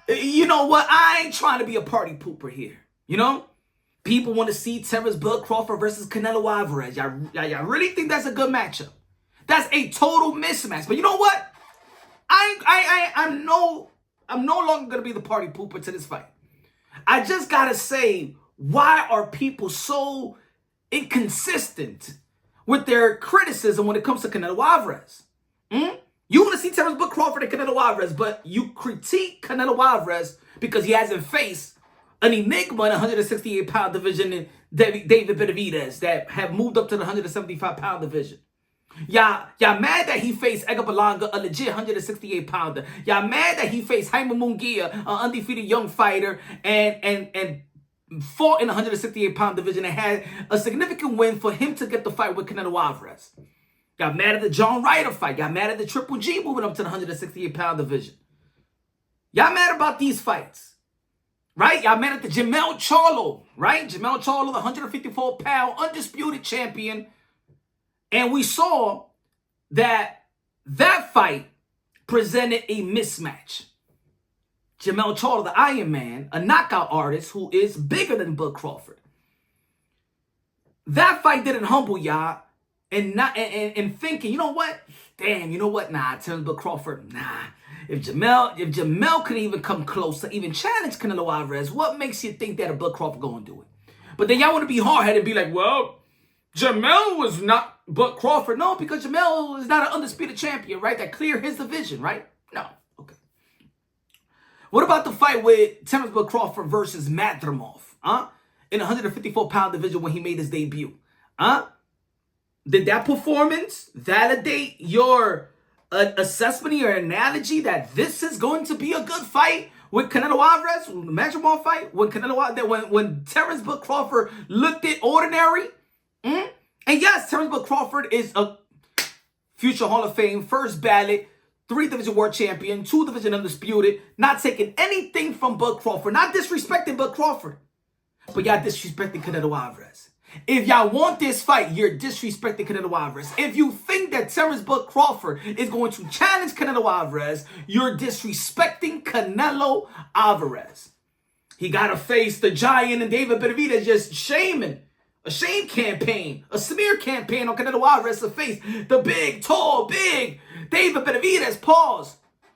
You know what? I ain't trying to be a party pooper here. You know? People want to see Terence Bud Crawford versus Canelo Alvarez. Y'all really think that's a good matchup? That's a total mismatch. But you know what? I'm no longer gonna be the party pooper to this fight. I just gotta say, why are people so inconsistent with their criticism when it comes to Canelo Alvarez? You want to see Terence Bud Crawford and Canelo Alvarez, but you critique Canelo Alvarez because he hasn't faced an enigma in the 168-pound division in David Benavidez that have moved up to the 175-pound division. Y'all mad that he faced Edgar Berlanga, a legit 168-pounder. Y'all mad that he faced Jaime Munguia, an undefeated young fighter, and fought in the 168-pound division and had a significant win for him to get the fight with Canelo Alvarez. Got mad at the John Ryder fight. Got mad at the Triple G moving up to the 168-pound division. Y'all mad about these fights, right? Y'all mad at the Jermell Charlo, right? Jermell Charlo, the 154-pound undisputed champion. And we saw that fight presented a mismatch. Jermell Charlo, the Iron Man, a knockout artist who is bigger than Bud Crawford. That fight didn't humble y'all. And thinking, you know what? Damn, you know what? Nah, Terence Bud Crawford, nah. If Jermell could even come close to even challenge Canelo Alvarez, what makes you think that a Bud Crawford gonna do it? But then y'all want to be hard-headed and be like, well, Jermell was not Bud Crawford. No, because Jermell is not an undisputed champion, right? That cleared his division, right? No. Okay. What about the fight with Terence Bud Crawford versus Madrimov, in the 154-pound division when he made his debut, Did that performance validate your assessment, your analogy that this is going to be a good fight with Canelo Alvarez, the Madrimov fight, when Terence Bud Crawford looked at ordinary? And yes, Terence Bud Crawford is a future Hall of Fame, first ballot, 3-division world champion, 2-division undisputed, not taking anything from Bud Crawford, not disrespecting Bud Crawford, but y'all disrespecting Canelo Alvarez. If y'all want this fight, you're disrespecting Canelo Alvarez. If you think that Terence Bud Crawford is going to challenge Canelo Alvarez, you're disrespecting Canelo Alvarez. He got to face the Giant and David Benavidez just shaming. A shame campaign, a smear campaign on Canelo Alvarez to face the big, tall, big David Benavidez. Pause.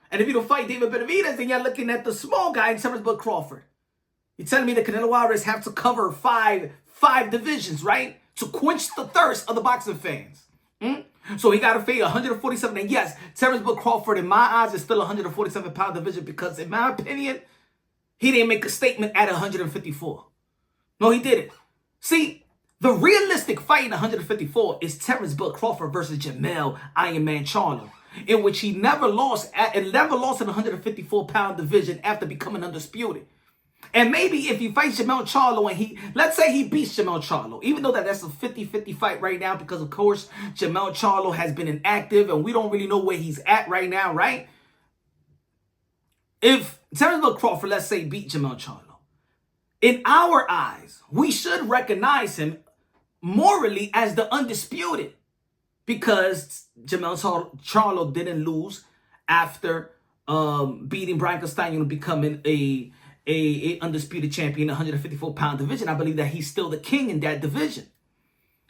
And if you don't fight David Benavidez, then you're looking at the small guy in Terence Bud Crawford. You're telling me that Canelo Alvarez have to cover five divisions, right? To quench the thirst of the boxing fans. So he got to fight 147. And yes, Terence Bud Crawford, in my eyes, is still a 147-pound division because, in my opinion, he didn't make a statement at 154. No, he didn't. See, the realistic fight in 154 is Terence Bud Crawford versus Jermell Iron Man Charlo, in which he never lost in the 154-pound division after becoming undisputed. And maybe if he fights Jermell Charlo and let's say he beats Jermell Charlo, even though that's a 50-50 fight right now because, of course, Jermell Charlo has been inactive and we don't really know where he's at right now, right? If Terence Bud Crawford, let's say, beat Jermell Charlo, in our eyes, we should recognize him morally as the undisputed because Jermell Charlo didn't lose after beating Brian Castaño and becoming a undisputed champion in the 154-pound division. I believe that he's still the king in that division.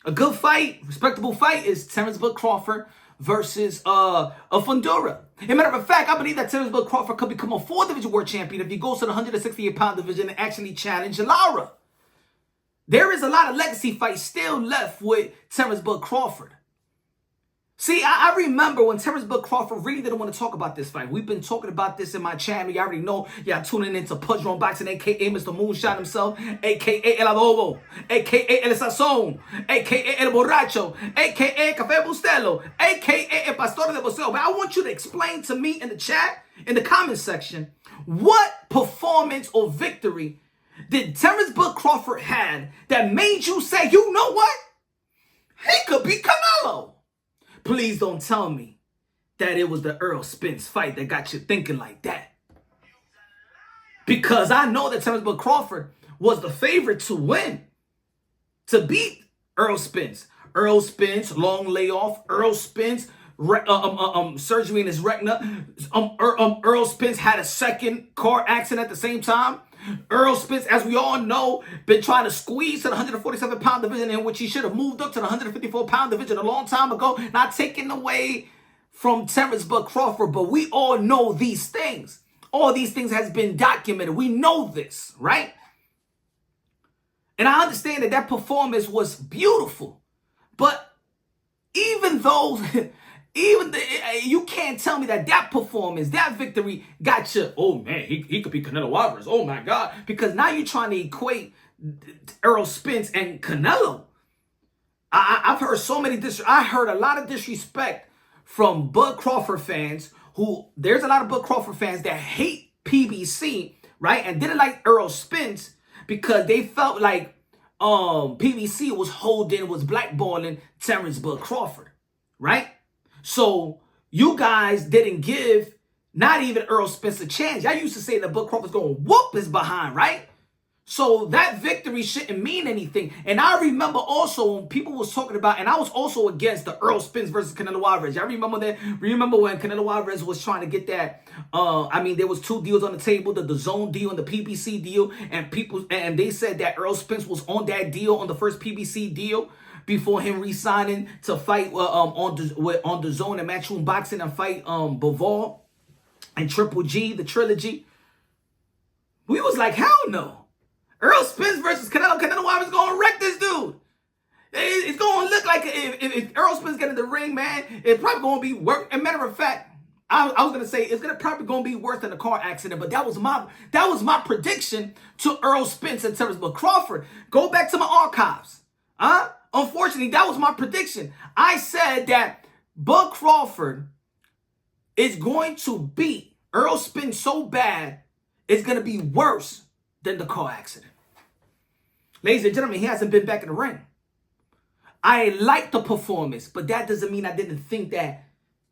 A good fight, respectable fight, is Terence Bud Crawford versus a Fundura. As a matter of fact, I believe that Terence Bud Crawford could become a 4th-division world champion if he goes to the 168-pound division and actually challenge Lara. There is a lot of legacy fights still left with Terence Bud Crawford. See, I remember when Terence Bud Crawford really didn't want to talk about this fight. We've been talking about this in my channel. You already know. Y'all tuning into Pudron Boxing, a.k.a. Mr. Moonshot himself, a.k.a. El Adobo, a.k.a. El Sazón, a.k.a. El Borracho, a.k.a. Café Bustelo, a.k.a. El Pastor de Boseo. But I want you to explain to me in the chat, in the comment section, what performance or victory did Terence Bud Crawford had that made you say, you know what? He could be Canelo. Please don't tell me that it was the Earl Spence fight that got you thinking like that. Because I know that Terence Bud Crawford was the favorite to win, to beat Earl Spence. Earl Spence, long layoff. Earl Spence surgery in his retina. Earl Spence had a second car accident at the same time. Earl Spence, as we all know, been trying to squeeze to the 147-pound division, in which he should have moved up to the 154-pound division a long time ago. Not taking away from Terence Crawford, but we all know these things. All these things has been documented. We know this, right? And I understand that that performance was beautiful. But even though, you can't tell me that that performance, that victory got you, oh man, he could be Canelo Alvarez. Oh my God. Because now you're trying to equate Earl Spence and Canelo. I've heard so many, I heard a lot of disrespect from Bud Crawford fans there's a lot of Bud Crawford fans that hate PBC, right? And didn't like Earl Spence because they felt like PBC was blackballing Terence Bud Crawford, right? So you guys didn't give not even Earl Spence a chance. Y'all used to say that Bud Crawford's going to whoop his behind, right? So that victory shouldn't mean anything. And I remember also when people was talking about, and I was also against the Earl Spence versus Canelo Alvarez. Y'all remember that? Remember when Canelo Alvarez was trying to get that? There was two deals on the table, the DAZN deal and the PBC deal, and they said that Earl Spence was on that deal, on the first PBC deal, before him re-signing to fight on DAZN and Matchroom Boxing and fight Bivol and Triple G, the trilogy. We was like, hell no. Earl Spence versus Canelo Alvarez is going to wreck this dude. It's going to look like if Earl Spence get in the ring, man, it's probably going to be worse. As a matter of fact, I was going to say it's probably going to be worse than a car accident, but that was my prediction to Earl Spence and Terence Crawford. Go back to my archives. Unfortunately, that was my prediction. I said that Bud Crawford is going to beat Earl Spence so bad, it's going to be worse than the car accident. Ladies and gentlemen, he hasn't been back in the ring. I like the performance, but that doesn't mean I didn't think that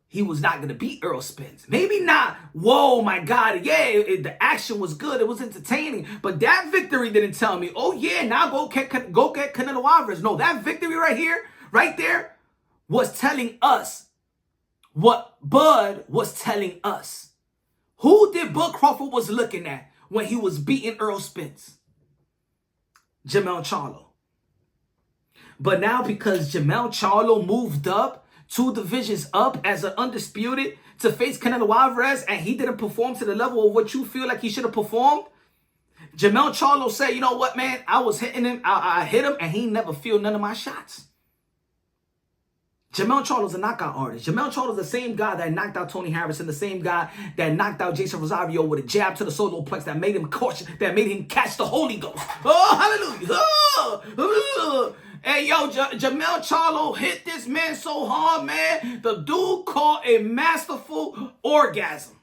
he was not going to beat Earl Spence. Maybe not, whoa, my God, yeah, the action was good, it was entertaining, but that victory didn't tell me, oh yeah, now go get Canelo Alvarez. No, that victory right there, was telling us what Bud was telling us. Who did Bud Crawford was looking at when he was beating Earl Spence? Jermell Charlo. But now because Jermell Charlo moved up 2 divisions up as an undisputed to face Canelo Alvarez and he didn't perform to the level of what you feel like he should have performed, Jermell Charlo said, you know what, man, I was hitting him, I hit him and he never feel none of my shots. Jermell Charlo's a knockout artist. Jermell Charlo's the same guy that knocked out Tony Harrison, the same guy that knocked out Jason Rosario with a jab to the solar plex that made him catch the Holy Ghost. Oh, hallelujah. Oh. Hey, yo, Jermell Charlo hit this man so hard, man. The dude caught a masterful orgasm.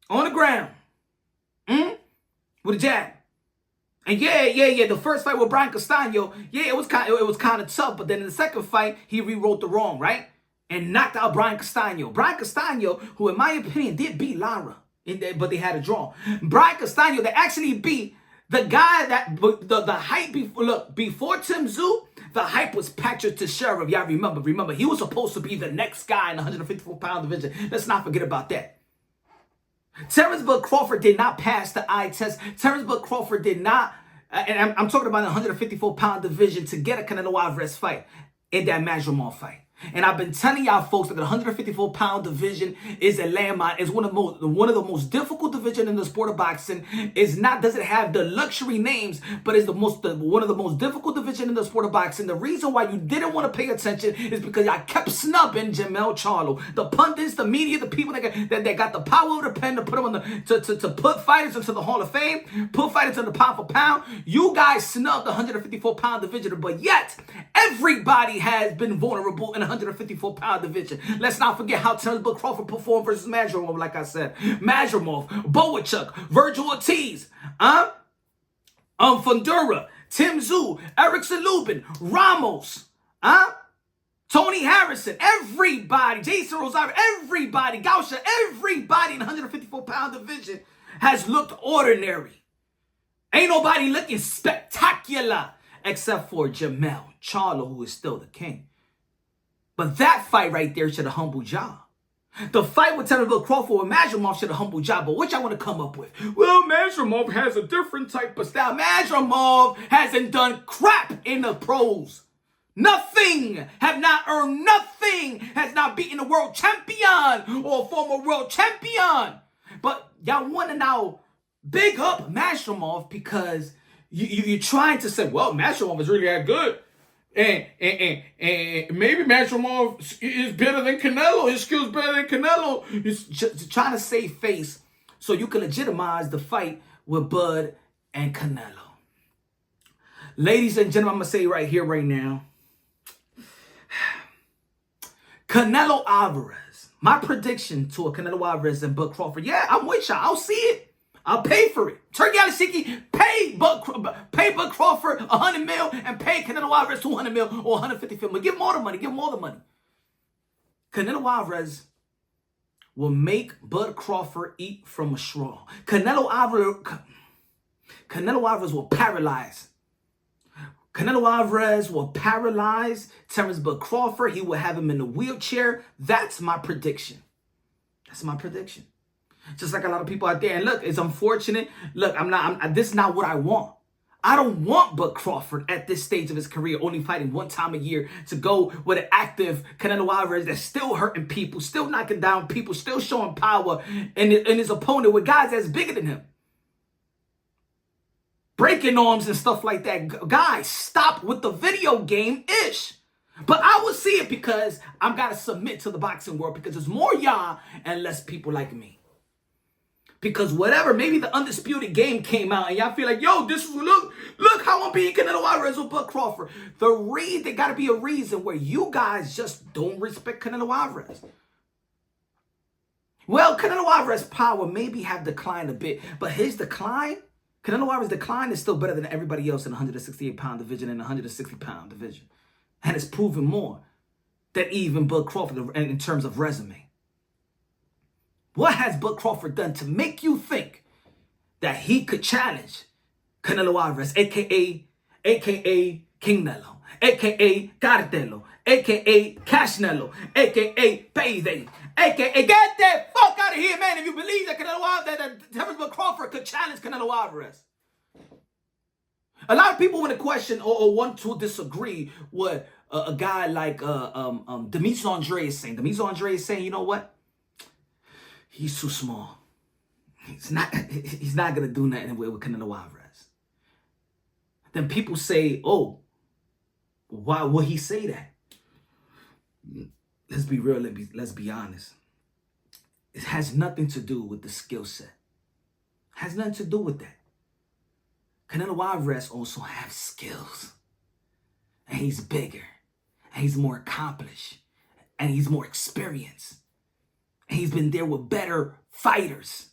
On the ground. With a jab. And yeah, the first fight with Brian Castano, yeah, it was kind of tough, but then in the second fight, he rewrote the wrong, right? And knocked out Brian Castano. Brian Castano, who in my opinion did beat Lara, but they had a draw. Brian Castano, they actually beat the guy that, the hype before Tim Tszyu, the hype was Patrick Teixeira. Y'all remember, he was supposed to be the next guy in the 154-pound division. Let's not forget about that. Terence Crawford did not pass the eye test. Terence Crawford did not, and I'm talking about the 154-pound division to get a Canelo Alvarez fight in that Madrimov fight. And I've been telling y'all folks that the 154-pound division is a landmine. It's one of the most difficult division in the sport of boxing. Doesn't have the luxury names, but it's one of the most difficult division in the sport of boxing. The reason why you didn't want to pay attention is because y'all kept snubbing Jermell Charlo. The pundits, the media, the people that got the power of the pen to put them on to put fighters into the Hall of Fame, put fighters into the pound for pound. You guys snubbed the 154-pound division, but yet everybody has been vulnerable in 154-pound division. Let's not forget how Terence Crawford performed versus Madrimov, like I said. Madrimov, Boachuk, Virgil Ortiz, Fundura, Tim Tszyu, Erickson Lubin, Ramos, Tony Harrison, everybody, Jason Rosario, everybody, Gausha, everybody in the 154-pound division has looked ordinary. Ain't nobody looking spectacular except for Jermell Charlo, who is still the king. But that fight right there should have humbled y'all. The fight with Terence Crawford with Madrimov should have humbled y'all. But what y'all want to come up with? Well, Madrimov has a different type of style. Madrimov hasn't done crap in the pros. Nothing. Have not earned nothing. Has not beaten a world champion or a former world champion. But y'all want to now big up Madrimov because you're trying to say, well, Madrimov is really that good. And maybe Madrimov is better than Canelo. His skills better than Canelo. He's just trying to save face so you can legitimize the fight with Bud and Canelo. Ladies and gentlemen, I'm going to say right here, right now. Canelo Alvarez. My prediction to a Canelo Alvarez and Bud Crawford. Yeah, I'm with y'all. I'll see it. I'll pay for it. Turki Alalshikh, pay Bud Crawford $100 million and pay Canelo Alvarez $200 million or $150 million. Give him all the money. Give him all the money. Canelo Alvarez will make Bud Crawford eat from a straw. Canelo Alvarez will paralyze. Canelo Alvarez will paralyze Terence Bud Crawford. He will have him in a wheelchair. That's my prediction. That's my prediction. Just like a lot of people out there. And look, it's unfortunate. Look, this is not what I want. I don't want Bud Crawford at this stage of his career, only fighting one time a year, to go with an active Canelo Alvarez that's still hurting people, still knocking down people, still showing power in his opponent with guys that's bigger than him. Breaking arms and stuff like that. Guys, stop with the video game-ish. But I will see it because I've got to submit to the boxing world because there's more y'all and less people like me. Because whatever, maybe the Undisputed Game came out and y'all feel like, yo, this is, look how I'm beating Canelo Alvarez with Bud Crawford. There got to be a reason where you guys just don't respect Canelo Alvarez. Well, Canelo Alvarez's power maybe have declined a bit, but his decline, Canelo Alvarez's decline is still better than everybody else in the 168-pound division and the 160-pound division. And it's proven more than even Bud Crawford in terms of resume. What has Bud Crawford done to make you think that he could challenge Canelo Alvarez, a.k.a. King Nello, a.k.a. Cartelo, a.k.a. Cashnello, a.k.a. Payday, a.k.a. Get that fuck out of here, man, if you believe that Terence Bud Crawford could challenge Canelo Alvarez. A lot of people want to question or want to disagree with a guy like Demetrius Andrade is saying. Demetrius Andrade is saying, you know what? He's too small. He's not going to do nothing with Canelo Alvarez. Then people say, oh, why would he say that? Let's be real. Let's be honest. It has nothing to do with the skill set. It has nothing to do with that. Canelo Alvarez also has skills. And he's bigger. And he's more accomplished. And he's more experienced. And he's been there with better fighters.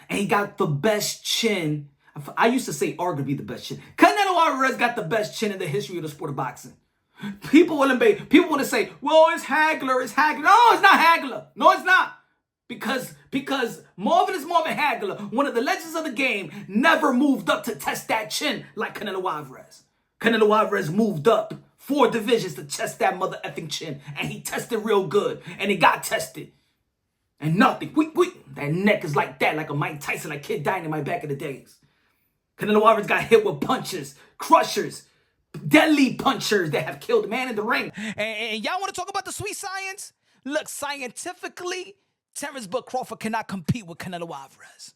And he got the best chin. I used to say arguably the best chin. Canelo Alvarez got the best chin in the history of the sport of boxing. People want to say, well, it's Hagler. It's Hagler. No, it's not Hagler. No, it's not. Because Marvin is Marvin Hagler, one of the legends of the game, never moved up to test that chin like Canelo Alvarez. Canelo Alvarez moved up 4 divisions to test that mother effing chin. And he tested real good. And it got tested. And nothing. That neck is like that, like a Mike Tyson, like Kid Dynamite back in the days. Canelo Alvarez got hit with punches, crushers, deadly punchers that have killed a man in the ring. And y'all want to talk about the sweet science? Look, scientifically, Terence Bud Crawford cannot compete with Canelo Alvarez.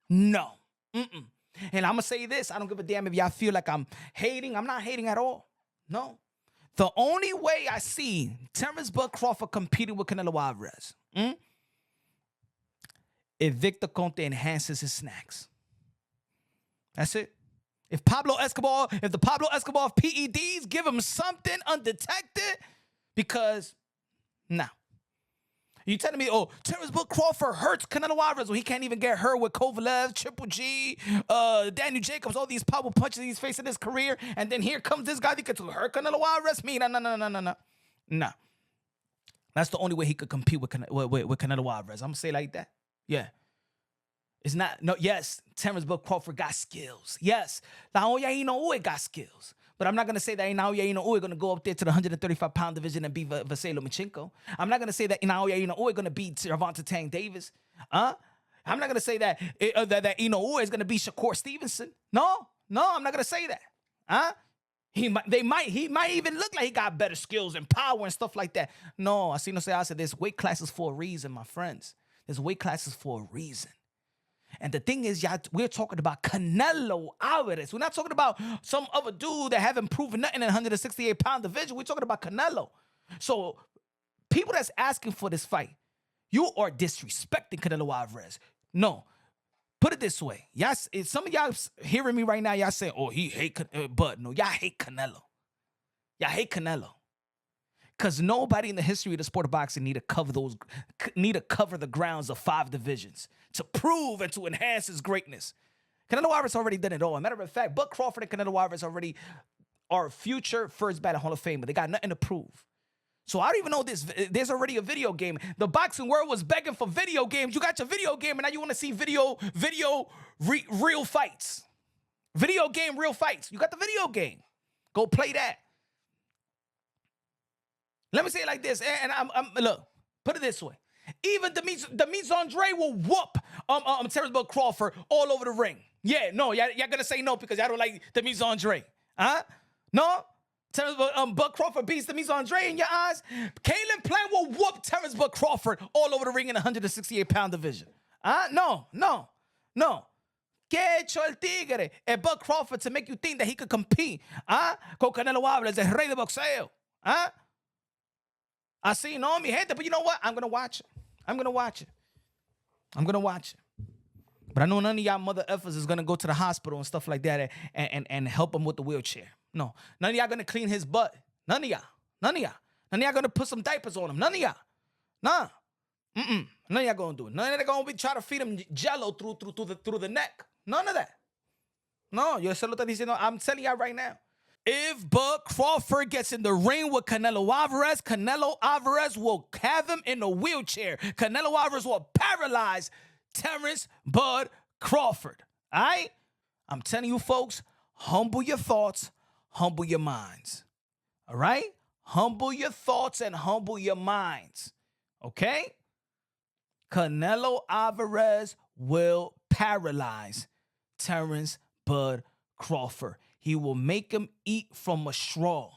No. And I'm going to say this. I don't give a damn if y'all feel like I'm hating. I'm not hating at all. No. The only way I see Terence Bud Crawford competing with Canelo Alvarez, if Victor Conte enhances his snacks. That's it. If the Pablo Escobar of PEDs give him something undetected, because, nah. You telling me, oh, Terence Bud Crawford hurts Canelo Alvarez, well, he can't even get hurt with Kovalev, Triple G, Daniel Jacobs, all these power punches he's facing in his career, and then here comes this guy that could hurt Canelo Alvarez? No. Nah. That's the only way he could compete with Canelo Alvarez. I'm going to say it like that. Yeah. It's not, no, yes, Terence Bud Crawford got skills. Yes. La olla he no got skills. But I'm not going to say that Naoya Inoue is going to go up there to the 135-pound division and beat Vasily Lomachenko. I'm not going to say that Naoya Inoue is going to beat Gervonta Tank Davis. I'm not going to say that that Inoue is going to beat Shakur Stevenson. No, I'm not going to say that. He might even look like he got better skills and power and stuff like that. No, I said there's weight classes for a reason, my friends. There's weight classes for a reason. And the thing is, y'all, we're talking about Canelo Alvarez. We're not talking about some other dude that haven't proven nothing in 168-pound division. We're talking about Canelo. So people that's asking for this fight, you are disrespecting Canelo Alvarez. No. Put it this way. Y'all, some of y'all hearing me right now, y'all saying, oh, he hate but no, y'all hate Canelo. Y'all hate Canelo. Because nobody in the history of the sport of boxing need to cover the grounds of 5 divisions to prove and to enhance his greatness. Canelo Alvarez already done it all. As a matter of fact, Bud Crawford and Canelo Alvarez already are future first ballot Hall of Fame, but they got nothing to prove. So I don't even know this. There's already a video game. The boxing world was begging for video games. You got your video game, and now you want to see real fights. Video game, real fights. You got the video game. Go play that. Let me say it like this, and look, put it this way. Even Demetrius Andre will whoop Terence Crawford all over the ring. Yeah, no, y'all gonna say no because y'all don't like Demetrius Andre. No? Terence Crawford beats Demetrius Andre in your eyes. Caleb Plant will whoop Terence Crawford all over the ring in the 168-pound division. No. ¿Qué hecho el tigre? Bud Crawford to make you think that he could compete. Con Canelo Alvarez, el rey de boxeo. I see, no, mi gente, but you know what? I'm going to watch it. But I know none of y'all mother effers is going to go to the hospital and stuff like that and help him with the wheelchair. No. None of y'all going to clean his butt. None of y'all. None of y'all going to put some diapers on him. None of y'all. Nah. None of y'all going to do it. None of y'all going to be trying to feed him jello through the neck. None of that. No, I'm telling y'all right now. If Bud Crawford gets in the ring with Canelo Alvarez will have him in a wheelchair. Canelo Alvarez will paralyze Terence Bud Crawford. All right? I'm telling you, folks, humble your thoughts, humble your minds. All right? Humble your thoughts and humble your minds. Okay? Canelo Alvarez will paralyze Terence Bud Crawford. He will make him eat from a straw.